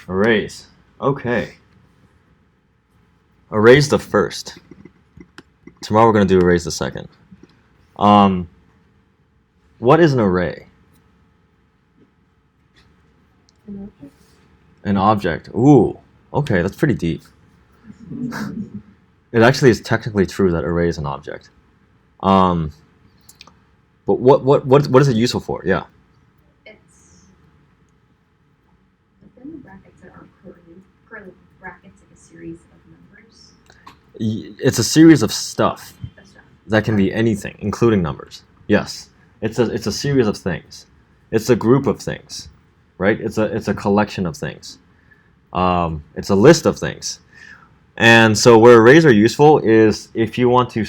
Arrays. Okay. Arrays the first. Tomorrow we're going to do arrays the second. What is an array? An object. Ooh. Okay, that's pretty deep. It actually is technically true that array is an object. But what is it useful for? Yeah. It's within the brackets that aren't curly brackets, like a series of numbers. It's a series of stuff Of stuff. that can be anything, including numbers. Yes. It's a series of things. It's a group of things, right? It's a collection of things. It's a list of things. And so where arrays are useful is if you want to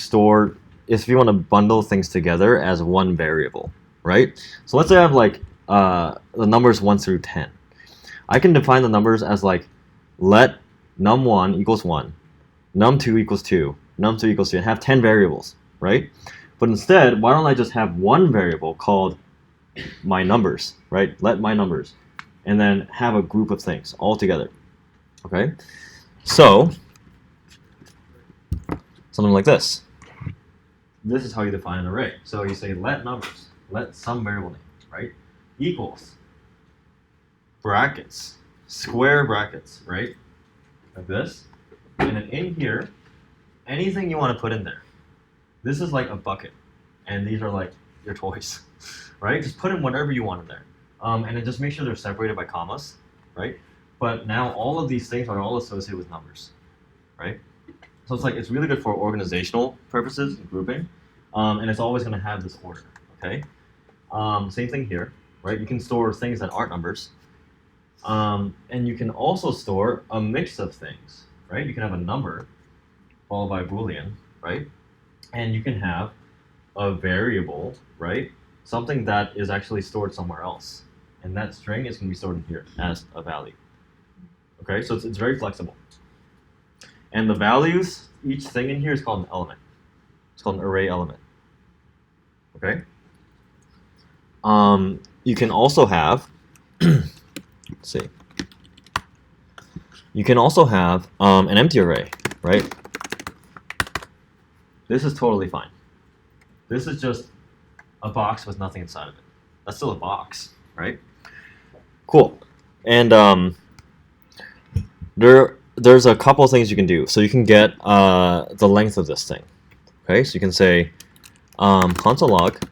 bundle things together as one variable, right? So let's say I have like the numbers 1 through 10. I can define the numbers as like let num1 equals 1, num2 equals 2, num3 equals 3, and have 10 variables, right? But instead, why don't I just have one variable called my numbers, right? Let my numbers, and then have a group of things all together, okay? So something like this. This is how you define an array. So you say let numbers, let some variable name, right? Equals brackets, square brackets, right? Like this. And then in here, anything you want to put in there. This is like a bucket, and these are like your toys, right? Just put in whatever you want in there. And then just make sure they're separated by commas, right? But now all of these things are all associated with numbers, right? So it's really good for organizational purposes, grouping, and it's always going to have this order, okay? Same thing here, right? You can store things that aren't numbers, and you can also store a mix of things, right? You can have a number followed by a Boolean, right? And you can have a variable, right? Something that is actually stored somewhere else, and that string is going to be stored in here as a value. Okay, so it's very flexible. And the values, each thing in here is called an element. It's called an array element. Okay. You can also have, let's see. You can also have an empty array, right? This is totally fine. This is just a box with nothing inside of it. That's still a box, right? Cool. And there's a couple of things you can do. So you can get the length of this thing. Okay, so you can say console log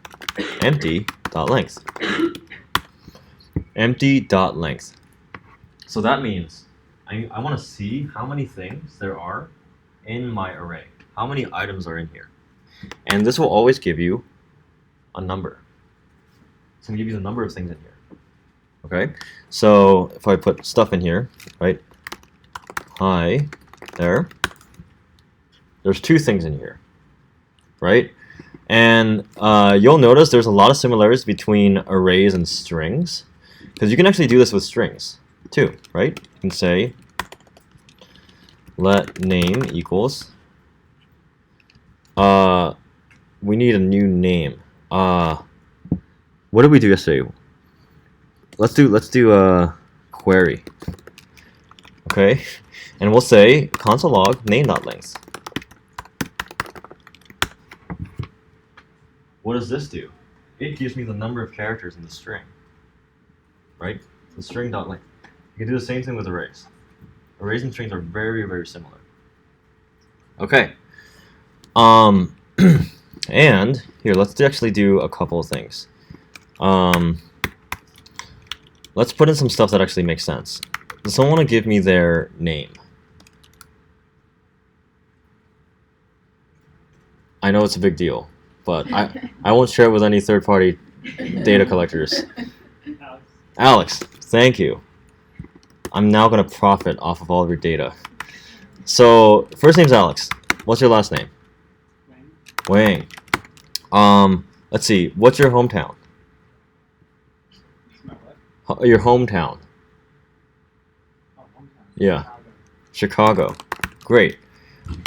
empty.length. Empty.length. So that means I want to see how many things there are in my array. How many items are in here? And this will always give you a number. It's going to give you the number of things in here. Okay? So if I put stuff in here, right? Hi, there's 2 things in here, right? And you'll notice there's a lot of similarities between arrays and strings, because you can actually do this with strings too, right? You can say let name equals we need a new name. What did we do yesterday? Let's do a query. Okay, and we'll say console log name.length. What does this do? It gives me the number of characters in the string, right? The string.length. You can do the same thing with arrays. Arrays and strings are very, very similar. Okay. And here, let's actually do a couple of things. Let's put in some stuff that actually makes sense. Does someone want to give me their name? I know it's a big deal, but I won't share it with any third-party data collectors. Alex, thank you. I'm now going to profit off of all of your data. So, first name's Alex. What's your last name? Wang. Let's see. What's your hometown? Your hometown. Yeah. Chicago. Great.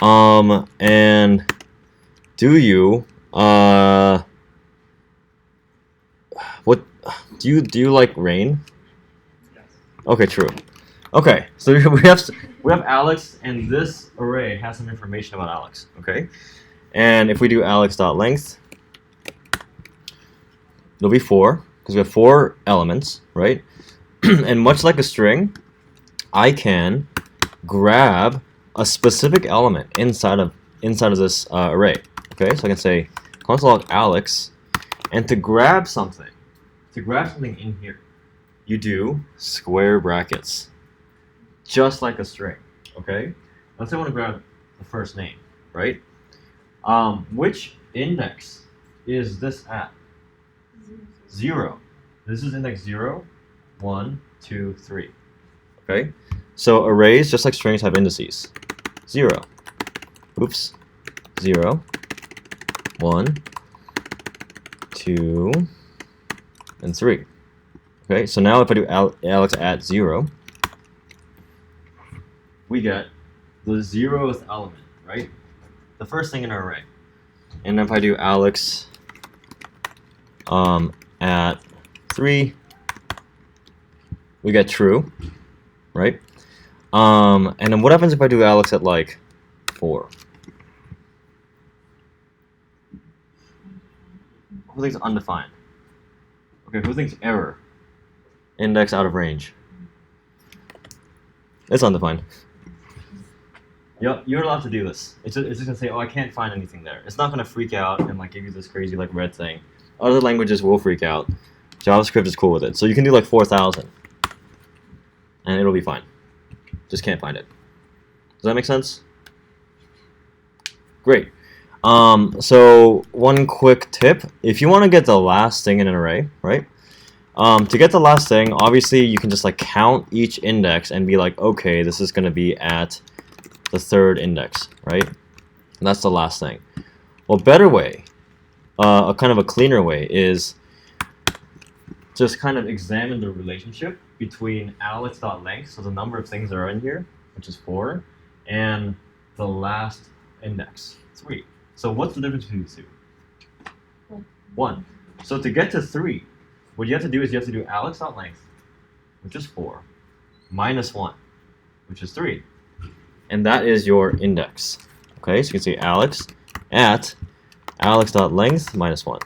And do you what do you like rain? Okay, true. Okay, so we have Alex, and this array has some information about Alex. Okay, and if we do alex.length, it'll be 4 because we have 4 elements, right? And much like a string, I can grab a specific element inside of this array. Okay, so I can say console log Alex, and to grab something in here, you do square brackets, just like a string. Okay, let's say I want to grab the first name, right? Which index is this at? 0. This is index 0, 1, 2, 3. Okay, so arrays, just like strings, have indices. 0. Oops. 0, 1, 2, and 3. Okay, so now if I do Alex at 0, we get the 0th element, right? The first thing in our array. And if I do Alex at 3, we get true, right? And then what happens if I do Alex at like 4? Who thinks undefined? Okay, who thinks error? Index out of range. It's undefined. Yep, you're allowed to do this. It's just gonna say, oh, I can't find anything there. It's not gonna freak out and like give you this crazy like red thing. Other languages will freak out. JavaScript is cool with it. So you can do like 4,000. And it'll be fine. Just can't find it. Does that make sense? Great. So one quick tip. If you want to get the last thing in an array, right? To get the last thing, obviously you can just like count each index and be like, okay, this is going to be at the 3rd index, right? And that's the last thing. Well, better way, a kind of a cleaner way is just kind of examine the relationship between alex.length, so the number of things that are in here, which is 4, and the last index, 3. So what's the difference between the two? 1. So to get to 3, what you have to do is you have to do alex.length, which is 4, minus 1, which is 3. And that is your index. Okay, so you can say Alex at alex.length minus 1.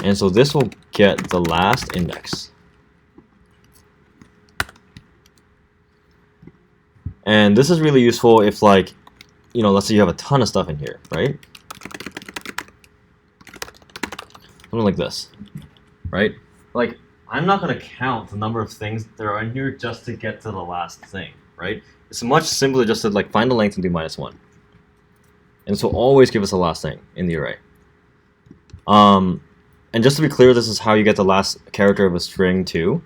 And so this will get the last index. And this is really useful if, like, you know, let's say you have a ton of stuff in here, right? Something like this, right? Like, I'm not going to count the number of things that are in here just to get to the last thing, right? It's much simpler just to, like, find the length and do minus 1. And so always give us the last thing in the array. And just to be clear, this is how you get the last character of a string too,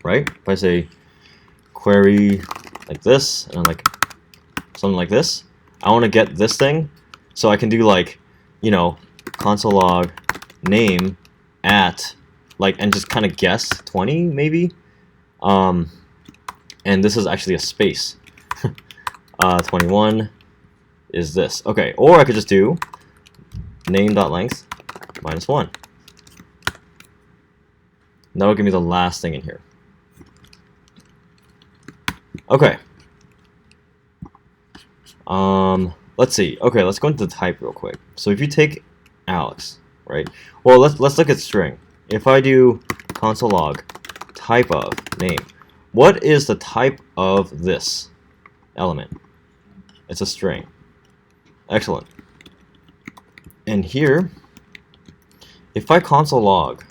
right? If I say query like this, and like something like this, I want to get this thing, so I can do like, you know, console log name at, like, and just kind of guess 20 maybe. And this is actually a space. 21 is this. Okay, or I could just do name.length minus 1. That'll give me the last thing in here. Okay. Let's see. Okay, let's go into the type real quick. So if you take Alex, right? Well, let's look at string. If I do console log type of name, what is the type of this element? It's a string. Excellent. And here, if I console log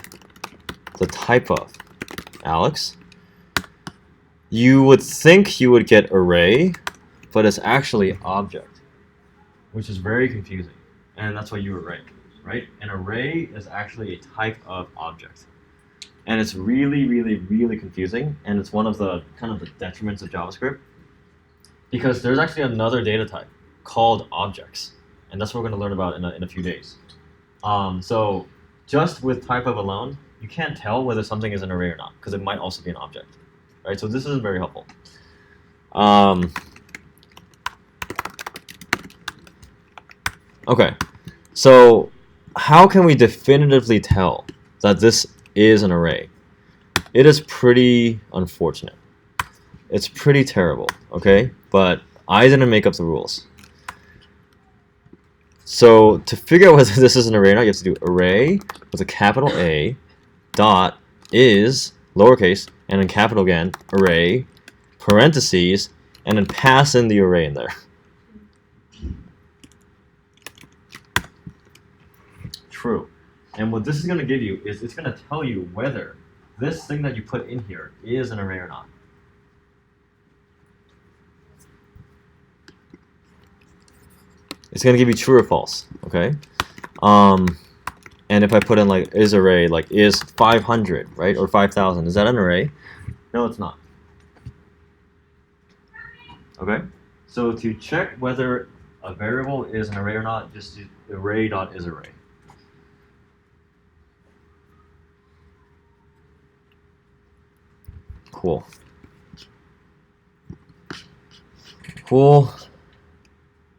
the type of Alex, you would think you would get array, but it's actually object, which is very confusing. And that's why you array, right? An array is actually a type of object. And it's really, really, really confusing. And it's one of the kind of the detriments of JavaScript, because there's actually another data type called objects. And that's what we're going to learn about in a few days. So just with type of alone, you can't tell whether something is an array or not, because it might also be an object, right? So this isn't very helpful. Okay, so how can we definitively tell that this is an array? It is pretty unfortunate. It's pretty terrible, okay? But I didn't make up the rules. So to figure out whether this is an array or not, you have to do array with a capital A dot is lowercase and then capital again array parentheses and then pass in the array in there. True. And what this is going to give you is it's going to tell you whether this thing that you put in here is an array or not. It's going to give you true or false, okay? And if I put in like is array, like is 500, right? Or 5,000, is that an array? No, it's not. Okay? So to check whether a variable is an array or not, just do array.isArray. Cool. Cool.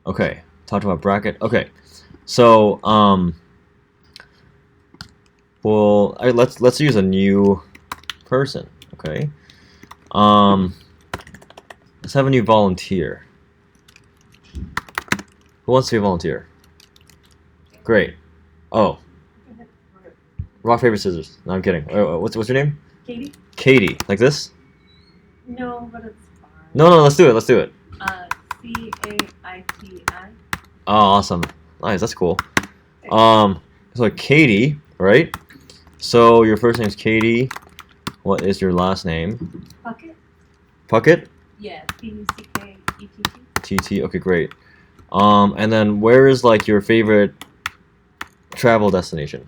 Okay, talked about bracket. Okay, so well, let's use a new person. Okay, let's have a new volunteer. Who wants to be a volunteer? Great. Oh, rock paper scissors. No, I'm kidding. What's your name? Katie? Katie, like this? No, but it's fine. No, let's do it. Let's do it. C-A-I-T-I. Oh, awesome. Nice, that's cool. So Katie, right? So your first name is Katie. What is your last name? Puckett? Puckett? Yeah, P-U-C-K-E-T-T. T-T, okay, great. And then where is like your favorite travel destination?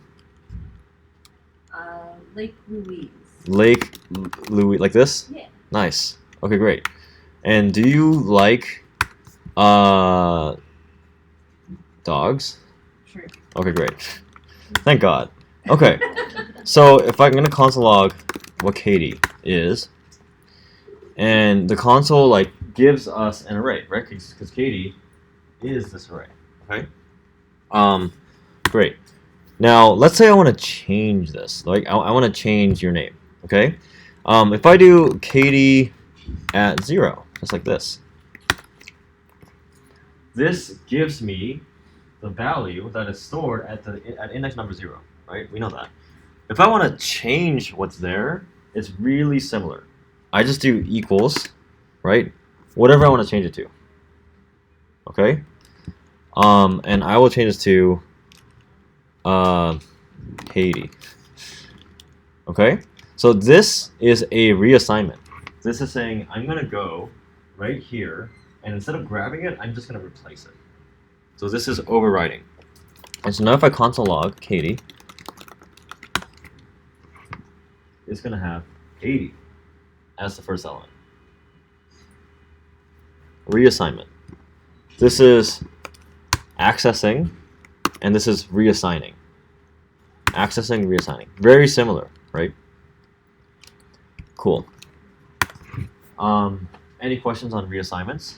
Lake Louise. Lake Louise, like this? Yeah. Nice. Okay, great. And do you like dogs? Sure. Okay, great. Thank God. Okay. So if I'm gonna console log what Katie is, and the console like gives us an array, right? Because Katie is this array. Okay. Great. Now let's say I want to change this. Like I want to change your name. Okay. If I do Katie at 0, just like this, this gives me the value that is stored at index number 0. Right? We know that. If I want to change what's there, it's really similar. I just do equals, right? Whatever I want to change it to. Okay? And I will change this to Katie. Okay? So this is a reassignment. This is saying I'm going to go right here, and instead of grabbing it, I'm just going to replace it. So this is overriding. And so now if I console log Katie, it's going to have 80 as the first element. Reassignment. This is accessing, and this is reassigning. Accessing, reassigning. Very similar, right? Cool. Any questions on reassignments?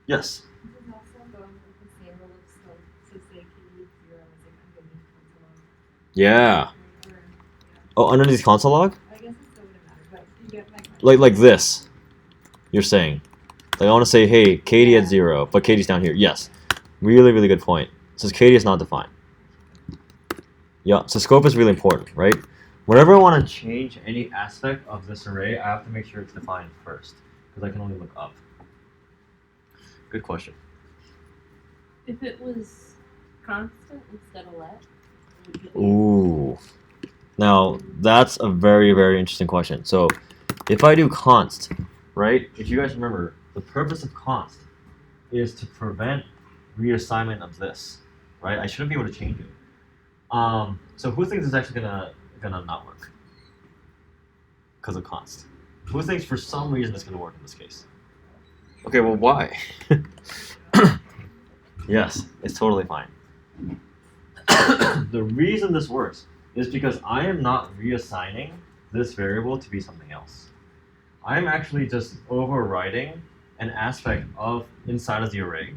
Yes? This is also going with the same rule of scope. So say Katie 0 is like underneath console log. Yeah. Oh, underneath console log? I guess it still wouldn't matter, but you get my question. Like this, you're saying. Like I want to say, hey, Katie at 0, but Katie's down here. Yes. Really, really good point. Since Katie is not defined. Yeah, so scope is really important, right? Whenever I want to change any aspect of this array, I have to make sure it's defined first, because I can only look up. Good question. If it was constant instead of let, would you leave? Ooh. Now, that's a very, very interesting question. So, if I do const, right? If you guys remember, the purpose of const is to prevent reassignment of this, right? I shouldn't be able to change it. So who thinks it's actually gonna not work? Because of const. Who thinks for some reason it's gonna work in this case? Okay, well why? Yes, it's totally fine. The reason this works is because I am not reassigning this variable to be something else. I'm actually just overriding an aspect of inside of the array,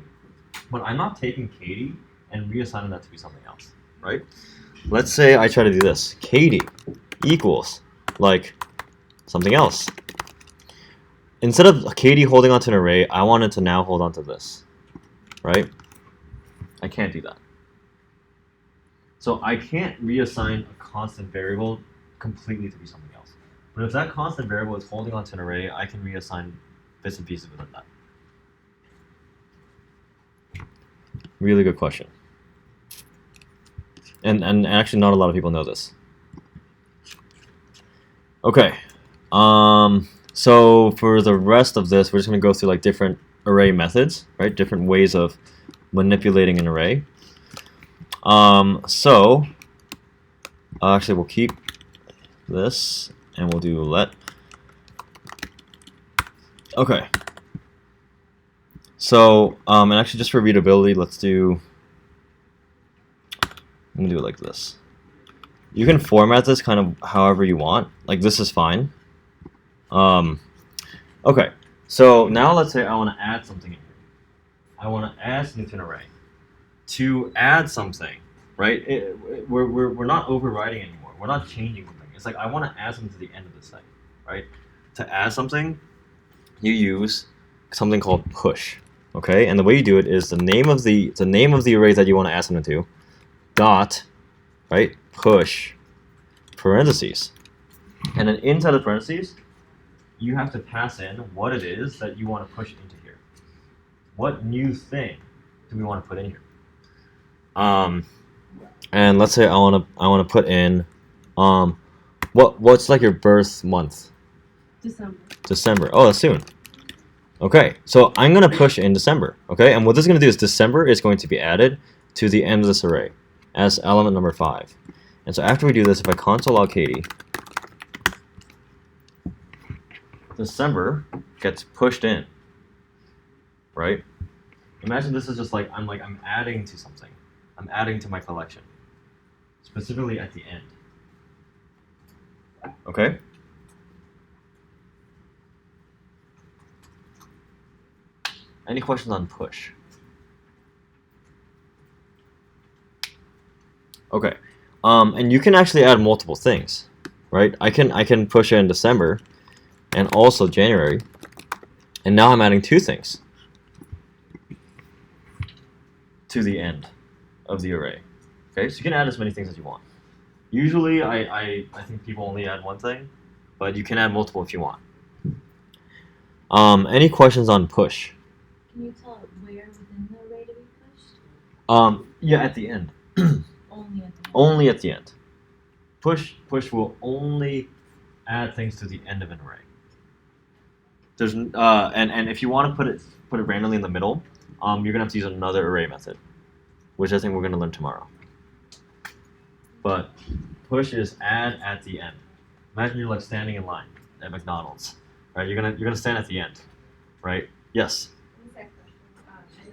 but I'm not taking Katie and reassigning that to be something else, right? Let's say I try to do this. Katie equals like something else. instead of Katie holding onto an array, I wanted to now hold on to this, right? I can't do that. So I can't reassign a constant variable completely to be something else. But if that constant variable is holding onto an array, I can reassign bits and pieces within that. Really good question. And actually not a lot of people know this. Okay. So for the rest of this, we're just going to go through like different array methods, right? Different ways of manipulating an array. Actually we'll keep this and we'll do let. Okay. So, and actually just for readability, I'm gonna do it like this. You can format this kind of however you want. Like this is fine. Okay. So now let's say I want to add something in here. I want to add something to an array. To add something, right? We're not overriding anymore. We're not changing something. It's like I want to add something to the end of this thing, right? To add something, you use something called push. Okay, and the way you do it is the name of the array that you want to add something to, dot, right? Push, parentheses, and then inside the parentheses, you have to pass in what it is that you want to push into here. What new thing do we want to put in here? And let's say I want to put in, what's like your birth month? December. December. Oh, that's soon. Okay, so I'm going to push in December, okay? And what this is going to do is December is going to be added to the end of this array as element number 5. And so after we do this, if I console log Katie, December gets pushed in, right? Imagine this is just like I'm adding to something. I'm adding to my collection, specifically at the end. Okay? Any questions on push? Okay, and you can actually add multiple things, right? I can push in December, and also January, and now I'm adding 2 things to the end of the array. Okay, so you can add as many things as you want. Usually, I think people only add 1 thing, but you can add multiple if you want. Any questions on push? Can you tell where within the array to be pushed? Yeah, at the end. Only at the end. Only at the end. Push will only add things to the end of an array. There's and if you want to put it randomly in the middle, you're gonna have to use another array method, which I think we're gonna learn tomorrow. But push is add at the end. Imagine you're like standing in line at McDonald's, right? You're gonna stand at the end, right? Yes. I know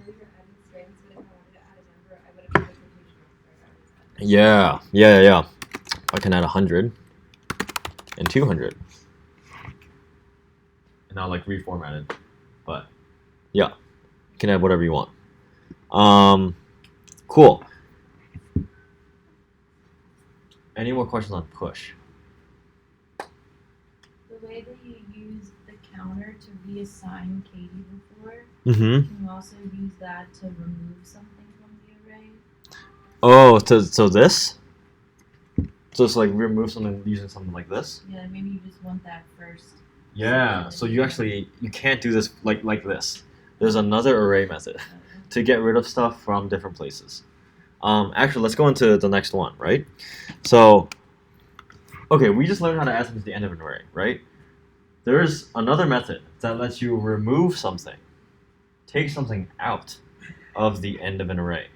you're adding strings, but if I wanted to add a number, I would have put a quotation mark there. Yeah. I can add 100 and 200. And now like reformatted, but yeah, you can add whatever you want. Cool. Any more questions on push? The way that you used the counter to reassign Katie before, Mm-hmm. can you also use that to remove something from the array? Oh, so this? So it's like remove something using something like this? Yeah, maybe you just want that first. Yeah, so you can't do this like this. There's another array method to get rid of stuff from different places. Actually, let's go into the next one, right? So, okay, we just learned how to add something to the end of an array, right? There's another method that lets you remove something, take something out of the end of an array,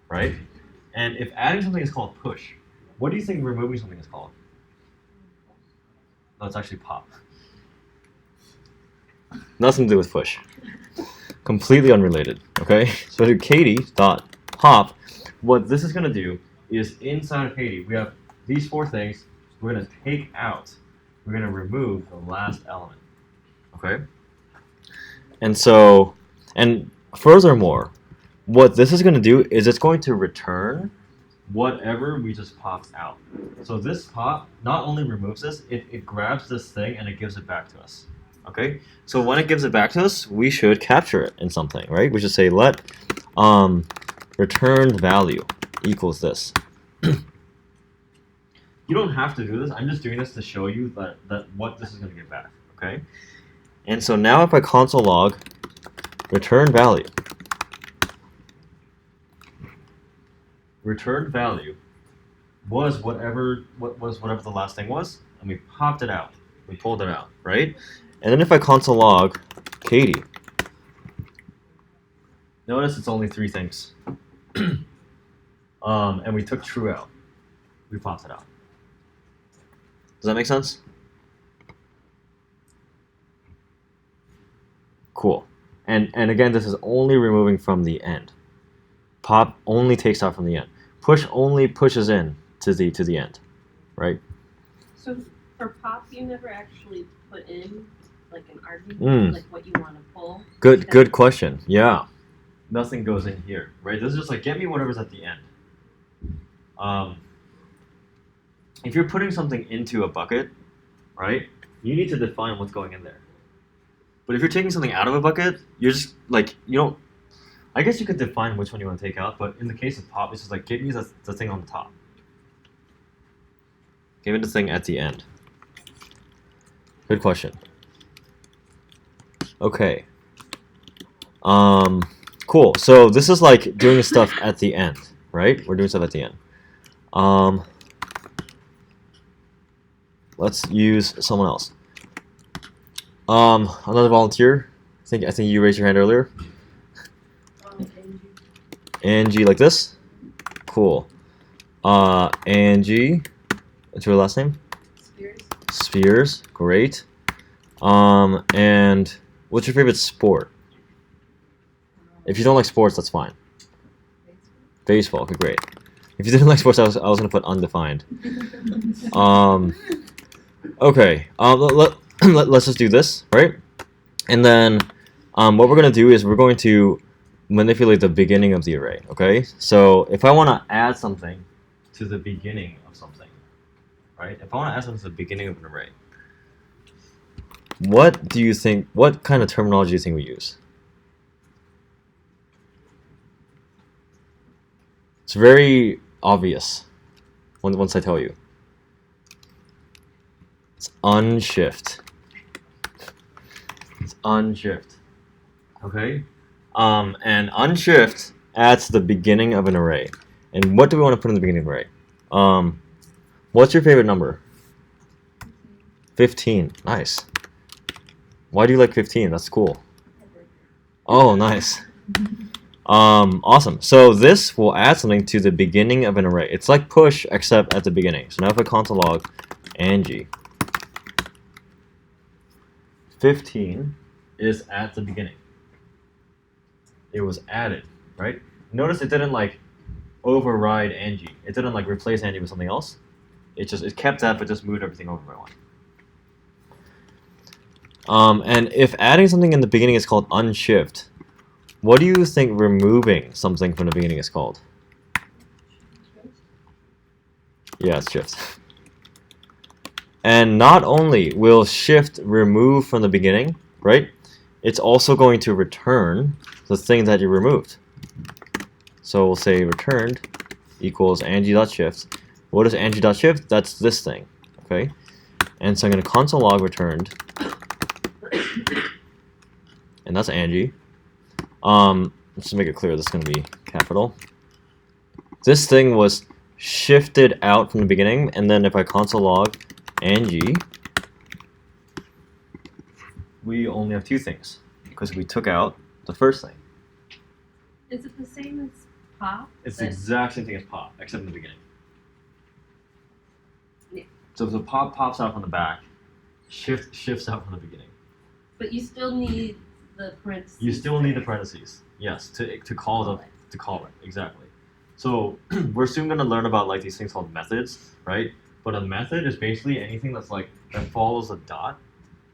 right? And if adding something is called push, what do you think removing something is called? No, it's actually pop. Nothing to do with push. Completely unrelated, okay? So to Katie dot pop, what this is gonna do is inside of Katie, we have these 4 things. We're gonna take out, we're gonna remove the last element, okay? And so, and furthermore, what this is gonna do is it's going to return whatever we just popped out. So this pop not only removes this, it grabs this thing and it gives it back to us. Okay, so when it gives it back to us, we should capture it in something, right? We should say let returned value equals this. You don't have to do this. I'm just doing this to show you that what this is going to get back. Okay, and so now if I console log return value was whatever the last thing was, and we popped it out. We pulled it out, right? And then if I console log Katie, notice it's only 3 things. And we took true out. We popped it out. Does that make sense? Cool. And again, this is only removing from the end. Pop only takes out from the end. Push only pushes in to the end, right? So for pop, you never actually put in like an argument, like what you want to pull. Good question. Yeah. Nothing goes in here, right? This is just like get me whatever's at the end. If you're putting something into a bucket, right, you need to define what's going in there. But if you're taking something out of a bucket, you're just like you don't. I guess you could define which one you want to take out, but in the case of pop, it's just like give me the thing on the top. Give me the thing at the end. Good question. Okay. Cool. So this is like doing stuff at the end, right? We're doing stuff at the end. Let's use someone else. Another volunteer. I think you raised your hand earlier. Angie, like this. Cool. Angie, what's your last name? Spears. Great. And what's your favorite sport? If you don't like sports, that's fine. Baseball. Okay, great. If you didn't like sports, I was gonna put undefined. Okay. Let's just do this, right? And then what we're gonna do is we're going to manipulate the beginning of the array. Okay. So if I want to add something to the beginning of something, right? If I want to add something to the beginning of an array, what do you think? What kind of terminology do you think we use? It's very obvious once I tell you. It's unshift. It's unshift. Okay? And unshift adds the beginning of an array. And what do we want to put in the beginning of an array? What's your favorite number? 15. Nice. Why do you like 15? That's cool. Oh, nice. Awesome. So this will add something to the beginning of an array. It's like push, except at the beginning. So now if I console log Angie, 15 is at the beginning. It was added, right? Notice it didn't like override Angie. It didn't like replace Angie with something else. It kept that, but just moved everything over by one. And if adding something in the beginning is called unshift, what do you think removing something from the beginning is called? Yeah, it's shift. And not only will shift remove from the beginning, right? It's also going to return the thing that you removed. So we'll say returned equals Angie.shift. What is Angie.shift? That's this thing, okay? And so I'm going to console log returned, and that's Angie. Just to make it clear, this is going to be capital. This thing was shifted out from the beginning, and then if I console log Angie, we only have 2 things because we took out the first thing. Is it the same as pop? It's the exact same thing as pop, except in the beginning. Yeah. So if the pop pops out from the back, shift shifts out from the beginning. But you still need the parentheses. You still need the parentheses, yes, to call it exactly. So we're soon going to learn about like these things called methods, right? But a method is basically anything that's like that follows a dot.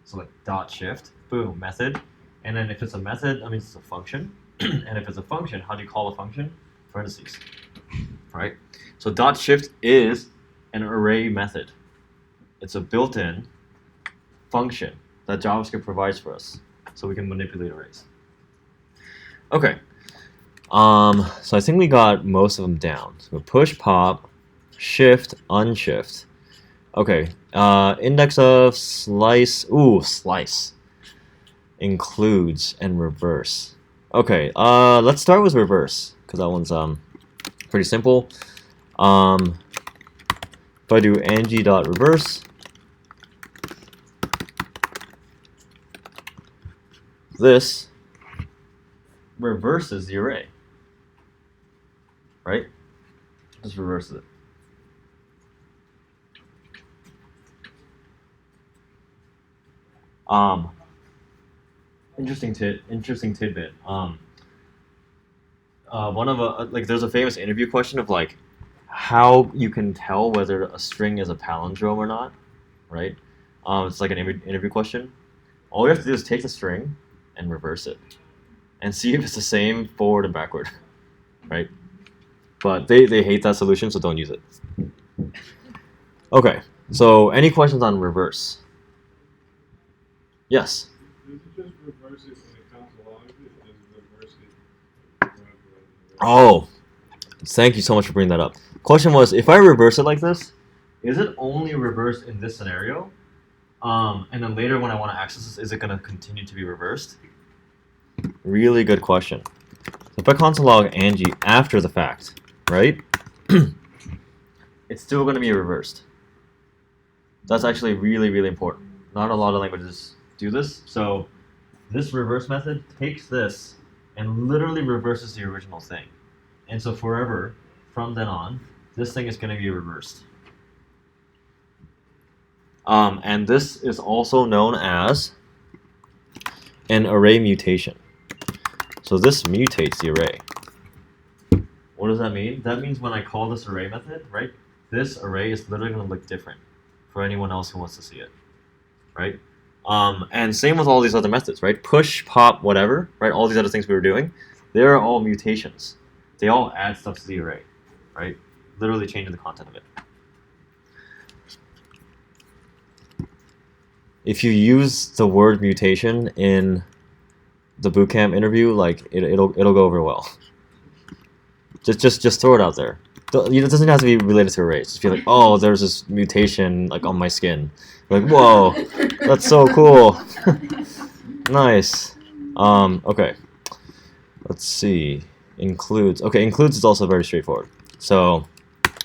So like dot shift, boom, method. And then if it's a method, that means it's a function. And if it's a function, how do you call a function? Parentheses, right? So dot shift is an array method. It's a built-in function that JavaScript provides for us, so we can manipulate arrays. Okay. So I think we got most of them down. So push, pop, shift, unshift. Okay. Index of slice. Ooh, slice. Includes and reverse. Okay. Let's start with reverse because that one's pretty simple. If I do ng.reverse, this reverses the array, right? Just reverses it. Interesting tidbit. One of like there's a famous interview question of like how you can tell whether a string is a palindrome or not, right? It's like an interview question. All you have to do is take the string and reverse it, and see if it's the same forward and backward, right? But they hate that solution, so don't use it. Okay, so any questions on reverse? Yes? Does it just reverse it when it comes along? Does it reverse it? Oh, thank you so much for bringing that up. Question was, if I reverse it like this, is it only reversed in this scenario? And then later when I want to access this, is it going to continue to be reversed? Really good question. If I console log Angie after the fact, right? It's still going to be reversed. That's actually really, really important. Not a lot of languages do this. So this reverse method takes this and literally reverses the original thing. And so forever, from then on, this thing is going to be reversed. And this is also known as an array mutation. So this mutates the array. What does that mean? That means when I call this array method, right, this array is literally going to look different for anyone else who wants to see it, right? And same with all these other methods, right? Push, pop, whatever, right? All these other things we were doing, they're all mutations. They all add stuff to the array, right? Literally changing the content of it. If you use the word mutation in the bootcamp interview, like it'll go over well. Just throw it out there. It doesn't have to be related to arrays. Just feel like, oh, there's this mutation like on my skin. You're like, whoa, that's so cool. Nice. Okay. Let's see. Includes. Okay, includes is also very straightforward. So,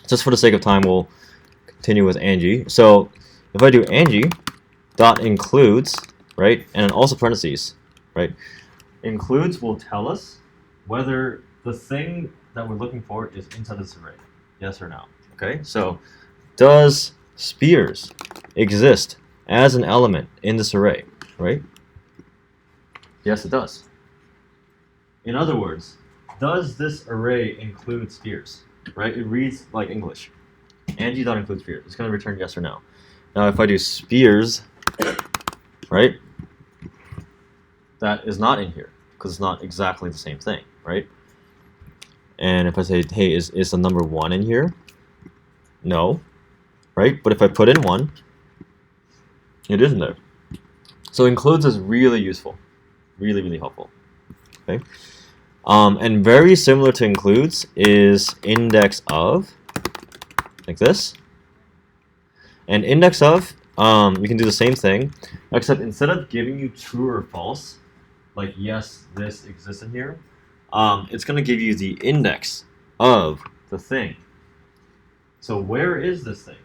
just for the sake of time, we'll continue with Angie. So, if I do Angie dot includes, right, and also parentheses, right, includes will tell us whether the thing that we're looking for is inside this array, yes or no. Okay, so does spears exist as an element in this array, right? Yes, it does. In other words, does this array include spears, right? It reads like English. Angie.include spears. It's going to return yes or no. Now, if I do spears, right, that is not in here because it's not exactly the same thing, right? And if I say, hey, is the number 1 in here? No, right? But if I put in 1, it is in there. So includes is really useful, really, really helpful. Okay, and very similar to includes is index of, like this. And index of, we can do the same thing, except instead of giving you true or false, like yes, this exists in here, it's going to give you the index of the thing. So where is this thing?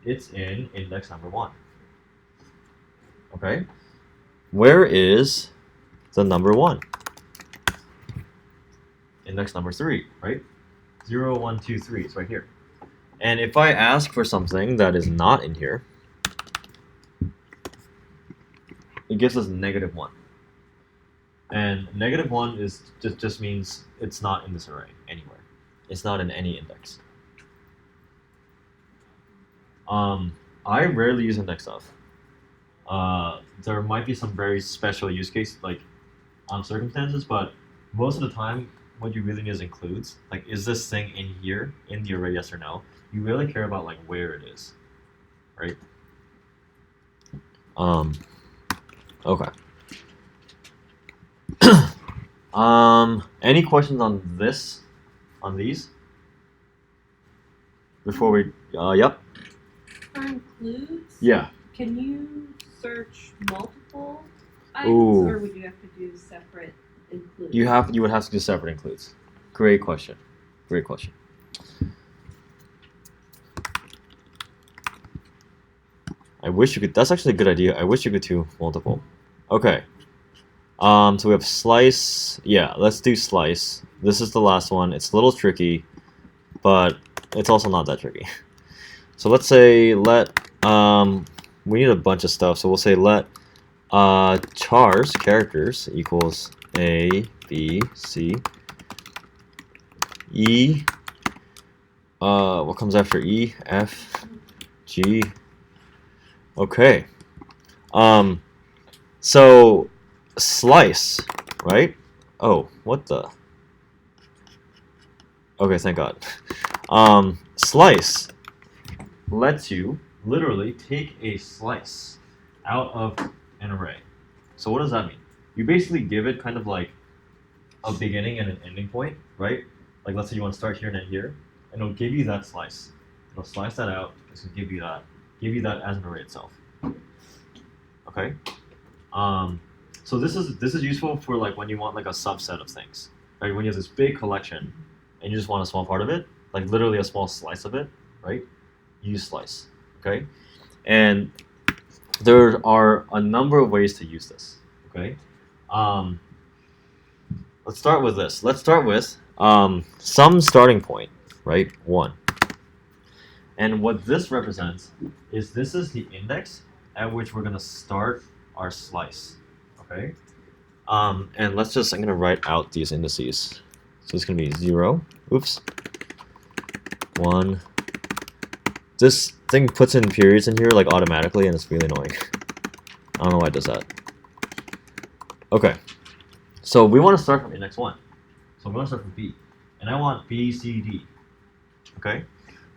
It's in index number 1. Okay? Where is the number 1? Index number 3, right? 0, 1, 2, 3. It's right here. And if I ask for something that is not in here, it gives us -1. And -1 is just means it's not in this array anywhere. It's not in any index. I rarely use index of. There might be some very special use case like circumstances, but most of the time, what you really need is includes. Like, is this thing in here in the array? Yes or no? You really care about like where it is, right? Okay. Any questions on this? On these? Before we, yep. For includes, Yeah. can you search multiple Ooh. items, or would you have to do separate includes? You would have to do separate includes. Great question. Great question. I wish you could. That's actually a good idea. I wish you could do multiple. Okay. So we have slice. Yeah, let's do slice. This is the last one. It's a little tricky, but it's also not that tricky. So let's say we need a bunch of stuff. So we'll say let chars characters equals A, B, C, E. What comes after E? F, G. Okay. So slice, right? Oh, what the? Okay, thank God. Slice lets you literally take a slice out of an array. So what does that mean? You basically give it kind of like a beginning and an ending point, right? Like let's say you want to start here and end here, and it'll give you that slice. It'll slice that out. It's gonna give you that as an array itself. Okay. So this is useful for like when you want like a subset of things, right? When you have this big collection, and you just want a small part of it, like literally a small slice of it, right? You use slice, okay? And there are a number of ways to use this, okay? Let's start with this. Let's start with some starting point, right? 1. And what this represents is this is the index at which we're gonna start our slice, okay? And I'm gonna write out these indices. So it's gonna be 0, oops, 1. This thing puts in periods in here like automatically, and it's really annoying. I don't know why it does that. Okay, so we want to start from index 1. So we want to start from B, and I want B, C, D. Okay,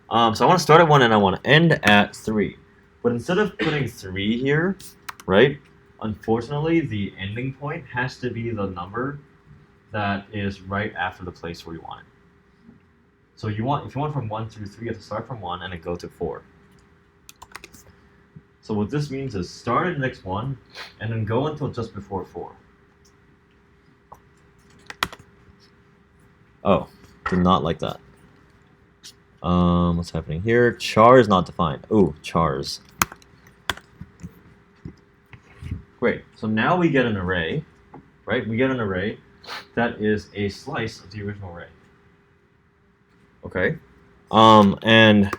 so I want to start at 1 and I want to end at 3. But instead of putting 3 here, right? Unfortunately, the ending point has to be the number that is right after the place where you want it. So if you want from 1 through 3, you have to start from 1 and then go to 4. So what this means is start at index 1 and then go until just before 4. Oh, did not like that. What's happening here? Char is not defined. Ooh, chars. Great. So now we get an array, right? We get an array that is a slice of the original array. Okay. And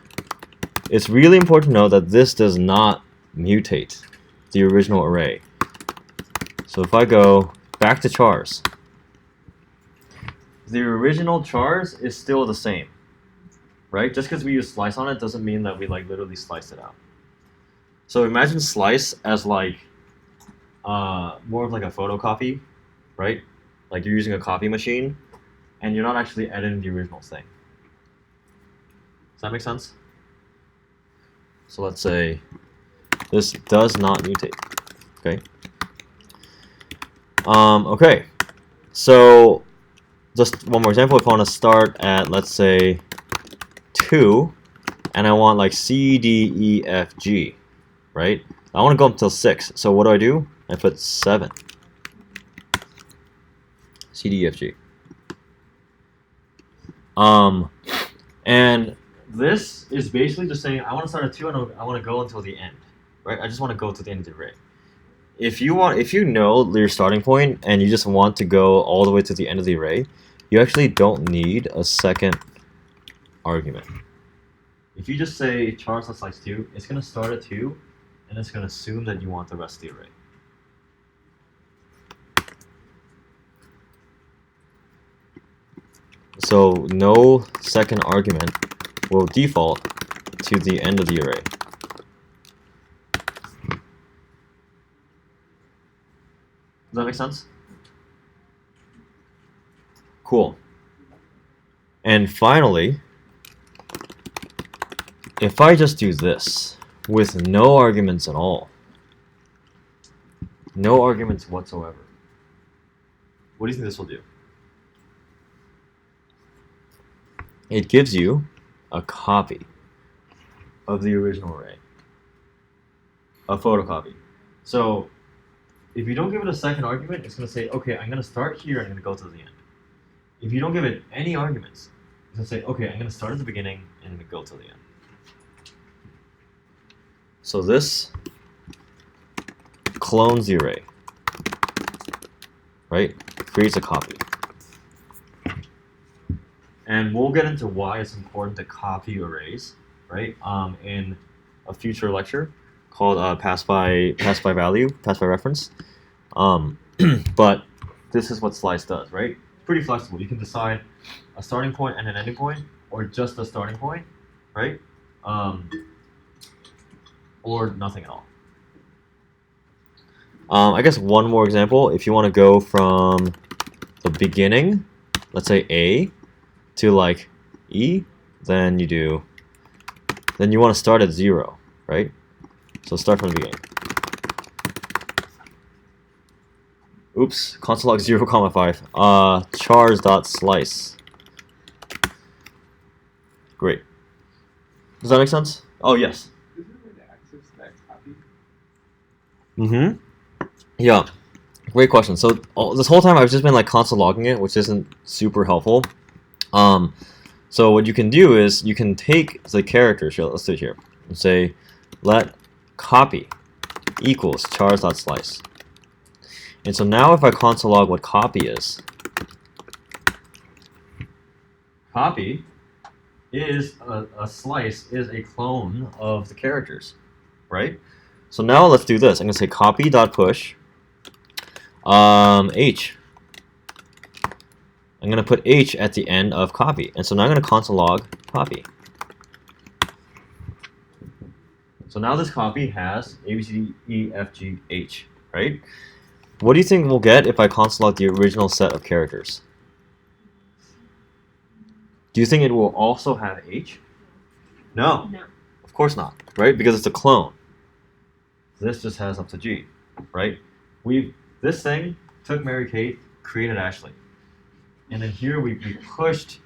it's really important to know that this does not mutate the original array. So if I go back to chars, the original chars is still the same, right? Just because we use slice on it doesn't mean that we like literally sliced it out. So imagine slice as like more of like a photocopy, right? Like you're using a copy machine and you're not actually editing the original thing. Does that make sense? So let's say this does not mutate. Okay. Okay. So just one more example. If I want to start at, let's say, 2, and I want like C, D, E, F, G, right? I want to go up until 6. So what do? I put 7. C, D, E, F, G. And this is basically just saying I want to start at 2 and I want to go until the end, right? I just want to go to the end of the array. If you know your starting point and you just want to go all the way to the end of the array, you actually don't need a second argument. If you just say char slice 2, it's going to start at 2 and it's going to assume that you want the rest of the array. So no second argument will default to the end of the array. Does that make sense? Cool. And finally, if I just do this with no arguments at all, No arguments whatsoever. What do you think this will do? It gives you a copy of the original array. A photocopy. So if you don't give it a second argument, it's going to say, okay, I'm going to start here and I'm going to go to the end. If you don't give it any arguments, it's going to say, okay, I'm going to start at the beginning and I'm going to go to the end. So this clones the array, right? Creates a copy. And we'll get into why it's important to copy arrays, right? In a future lecture called pass by value, pass by reference. But this is what slice does, right? It's pretty flexible. You can decide a starting point and an ending point, or just a starting point, right? Or nothing at all. I guess one more example. If you want to go from the beginning, let's say A, to like E, then you want to start at 0, right? So start from the beginning. Oops, console log 0, 5. Chars.slice. Great. Does that make sense? Oh, yes. Is there a way to access that copy? Mm-hmm. Yeah. Great question. So this whole time I've just been like console logging it, which isn't super helpful. So what you can do is you can take the characters here, let's do it here, and say let copy equals chars.slice. And so now if I console log what copy is, copy is a slice is a clone of the characters, right? So now let's do this. I'm going to say copy.push h. I'm going to put h at the end of copy. And so now I'm going to console log copy. So now this copy has A, B, C, D, E, F, G, H, right? What do you think we'll get if I console log the original set of characters? Do you think it will also have H? No. No. Of course not, right? Because it's a clone. This just has up to G, right? This thing took Mary Kate, created Ashley. And then here we pushed,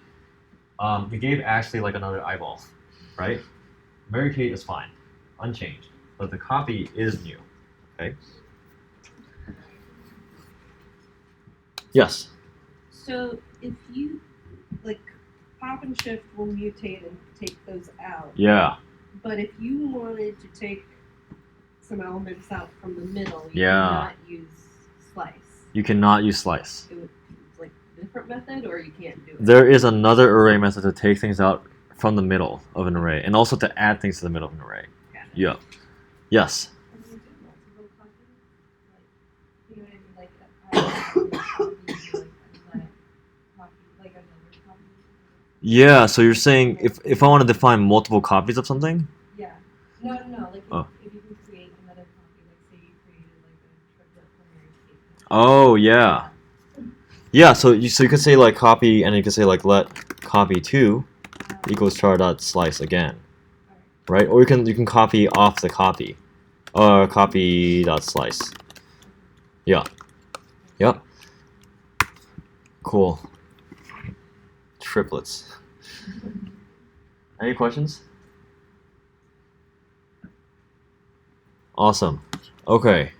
we gave Ashley like another eyeball, right? Mary Kate is fine, unchanged, but the copy is new, okay? Yes? So if you, like, pop and shift will mutate and take those out. Yeah. But if you wanted to take some elements out from the middle, you Yeah. cannot use slice. You cannot use slice. It would, it's like a different method, or you can't do it. There is another array method to take things out from the middle of an array, and also to add things to the middle of an array. Yeah. Yes? When you do multiple copies, like, you know what I mean? Like, like another copy. Yeah, so you're saying if I want to define multiple copies of something? Yeah. No. Like, Oh. if you can create another copy, like, say you created, like, a triplet for Mary Kate. Oh, yeah. Yeah, so you could say like copy, and you could say like let copy 2 equals char.slice again, right? Or you can copy off the copy, or copy.slice. Yeah. Yep. Cool. Triplets. Any questions? Awesome. Okay.